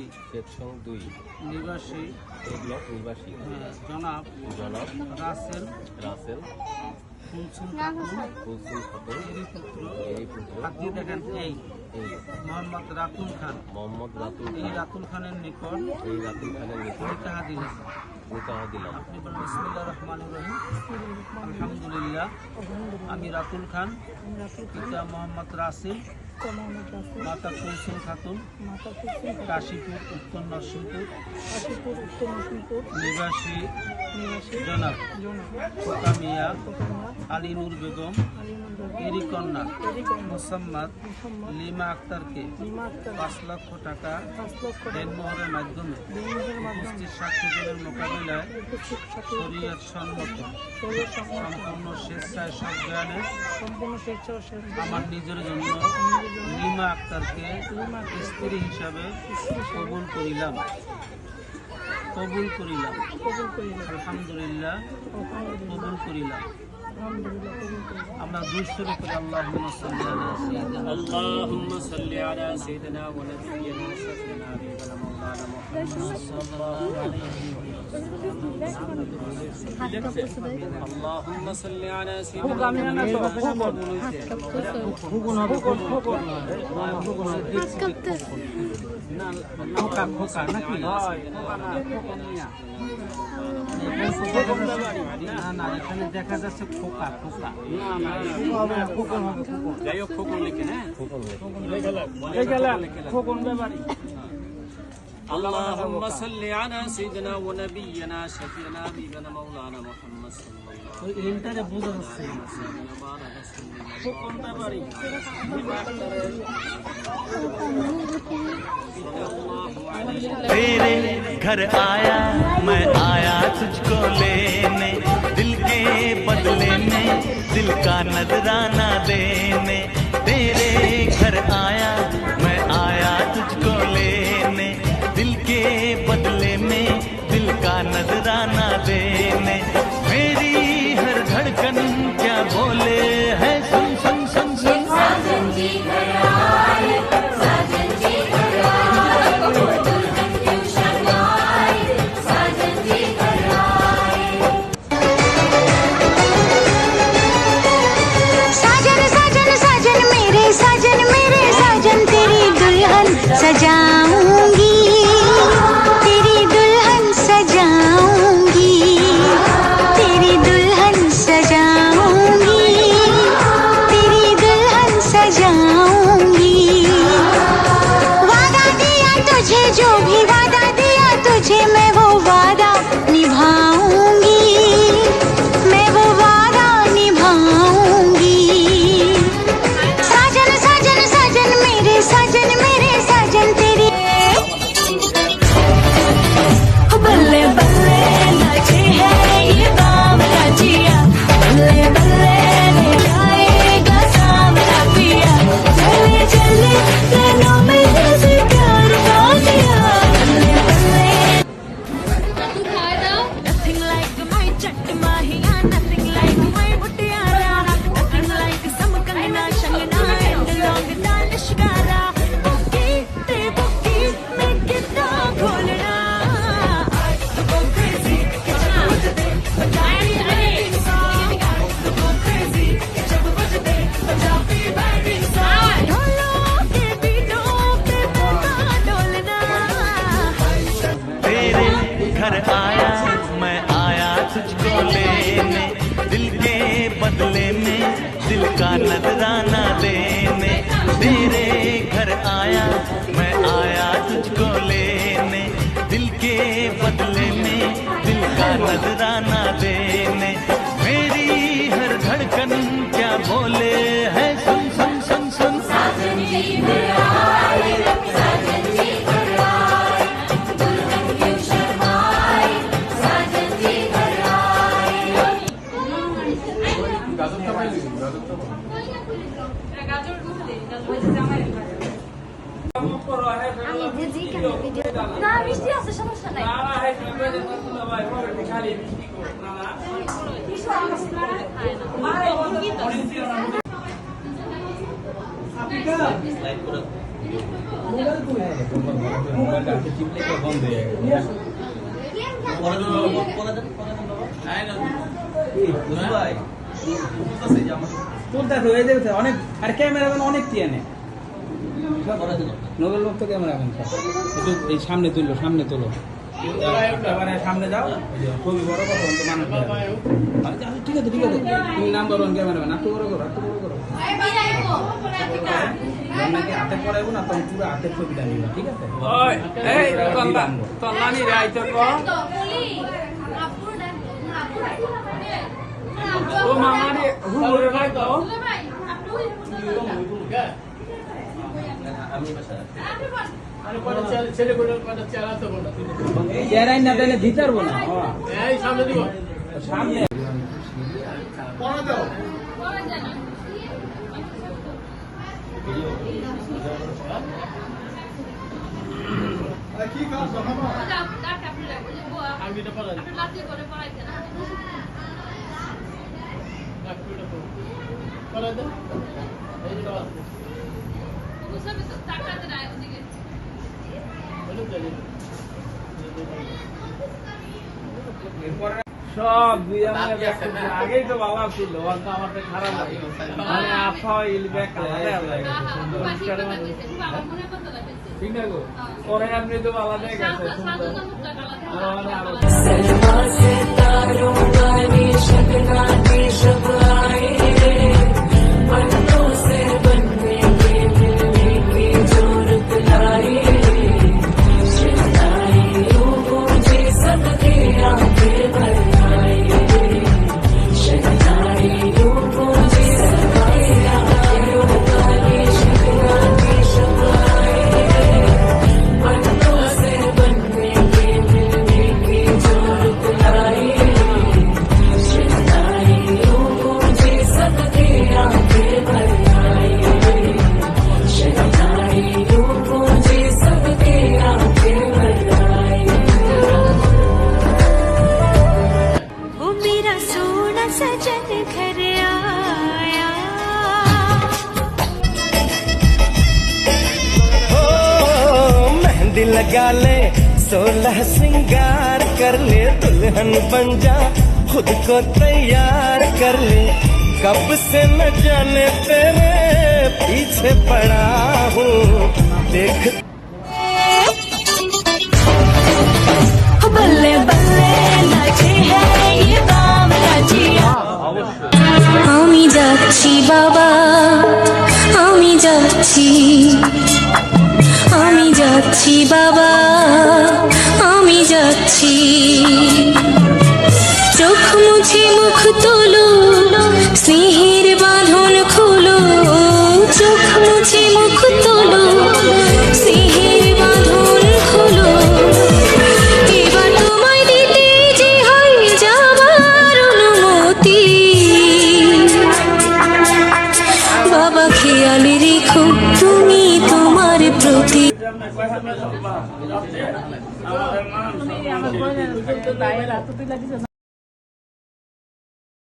2 নিবাসী ব্লক নিবাসী জনাব রাসেল কুলসুম খাতুন এই পুত্র আপনি দেখেন এই মোহাম্মদ রাতুল খান এই রাতুল খানের নিকট নিকাহ দিলাম। আপনি বলেন বিসমিল্লাহির রহমানির রহিম। আলহামদুলিল্লাহ, আমি রাতুল খান, পিতা মোহাম্মদ রাসেল, মাতা কুলসুম খাতুন, কাশীপুর উত্তর নরসিংপুর নিবাসী জনাব খোকা মিয়া আলী নূর বেগম এরি কন্যা মোসাম্মদ লিমা আক্তারকে 5 লক্ষ টাকা দেনমোহরের মাধ্যমে উপস্থিত সাক্ষীদের মোকাবিলায় শরীয়ত সম্মত সম্পূর্ণ স্বেচ্ছায় সজ্ঞানে আমার নিজের জন্য লিমা আক্তারকে স্ত্রী হিসাবে কবুল করিলাম। আলহামদুলিল্লাহ, কবুল করিলাম। আমরা দুইশোর করে আল্লাহুম্মা সাল্লি আলা সাইয়্যিদিনা ওয়া নাবিয়্যিনা শাফিনা হাবিবানা মাওলানা মুহাম্মদ সাল্লাল্লাহু আলাইহি ওয়াসাল্লাম। আল্লাহুম্মা সাল্লি আলা সাইয়্যিদিনা খোকা নাকি না এখানে দেখা যাচ্ছে খোকা যাই হোক খোকন লিখে না খোকন ব্যাপারী। اللهم صل على سيدنا ونبينا شفيعنا حبيبنا مولانا محمد صلى الله عليه وسلم। ওই ইন্টারে বুঝা যাচ্ছে খোকন ব্যাপারী तेरे घर आया मैं आया तुझको लेने, दिल के बदले में दिल का नजराना देने। तेरे घर आया मैं आया तुझको लेने, दिल के बदले में दिल का नजराना देने। मेरी हर धड़कन क्या बोले है सुन सुन सुन सुन। साजन जी घर आए, साजन जी घर आए, दुल्हन क्यों शर्माए, साजन जी घर आए। साजन साजन साजन मेरे साजन तेरी दुल्हन सजाऊंगी, तेरी दुल्हन सजाऊंगी, तेरी दुल्हन सजाऊंगी, तेरी दुल्हन सजाऊंगी। वादा दिया तुझे, जो भी वादा दिया तुझे, मैं वो वादा निभाऊंगी, मैं वो वादा निभाऊंगी। साजन साजन साजन मेरे साजन तेरी बल्ले बल्ले नाचे है ये बावला जिया, बल्ले बल्ले ले जाएगा सावला पिया, चले चले नैनों में जैसे प्यार का दिया, बल्ले बल्ले। Nothing like my chat mahiya, nothing like my buttiara, nothing like some kangna shangna and long danish gara, bokki te bokki mein kitna kholna, go crazy jab bajte punjabi band song, go crazy jab bajte punjabi band song, ढोलों के बीटों पे पूरा डोलना। तेरे घर आया मैं आया तुझको लेने, दिल के बदले में दिल का नजराना देने। तेरे घर आया मैं आया तुझको लेने, दिल के बदले में दिल का नजराना देने। मेरी हर धड़कन क्या बोले है सुन सुन सुन सुन। साजन जी घर आए, साजन जी घर आए, दुल्हन क्यों शर्माए, साजन जी घर आए। না মিষ্টি আছে, সমস্যা নাই। মোবাইলটা হাতে চিপলে তো বন্ধ হয়ে গেছে। তুলতে হয়ে যাবে অনেক, আর ক্যামেরাম্যান অনেক টিয়ানে নোবেল ভক্ত ক্যামেরাম্যান একটু এই সামনে তুললো, সামনে তোলো, এবারে সামনে যাও, খুবই বড় কথা তো মানুষ আচ্ছা, ঠিক আছে ঠিক আছে, তুমি নাম্বার ওয়ান ক্যামেরাম্যান, একটু বড় করো, একটু বড় করো, আপনাকে হাতে পড়াইবো না, তখন পুরো হাতের ছবিটা নিবা, ঠিক আছে? ও মামারে হুড়ে ভাই তো এরাই না দেনে দিতারবো না, সামনে দিব, সামনে সব আগেই তো ভালো ছিল, আমাদের খারাপ লাগে মানে আফা ইলবে ঠিক না গো, পরে আপনি তো আলাদা গেছে सजन घर आया हो मेहंदी लगा ले, 16 श्रृंगार कर ले, दुल्हन बन जा खुद को तैयार कर ले। कब से न जाने तेरे पीछे पड़ा हूँ, देख बल्ले बल्ले नाचे है ये बावला जिया আমি যাচ্ছি বাবা, আমি যাচ্ছি, আমি যাচ্ছি বাবা, আমি যাচ্ছি, চোখ মুছে মুখ তোলো, স্নেহের বাঁধন খোলো, চোখ মুছে মুখ তোলো, স্নেহের বাঁধন খোলো, এবার তোমায় দিতে যে হয় যাবার অনুমতি, বাবা খেয়াল রেখো তুমি তোমার প্রতি। আমাদের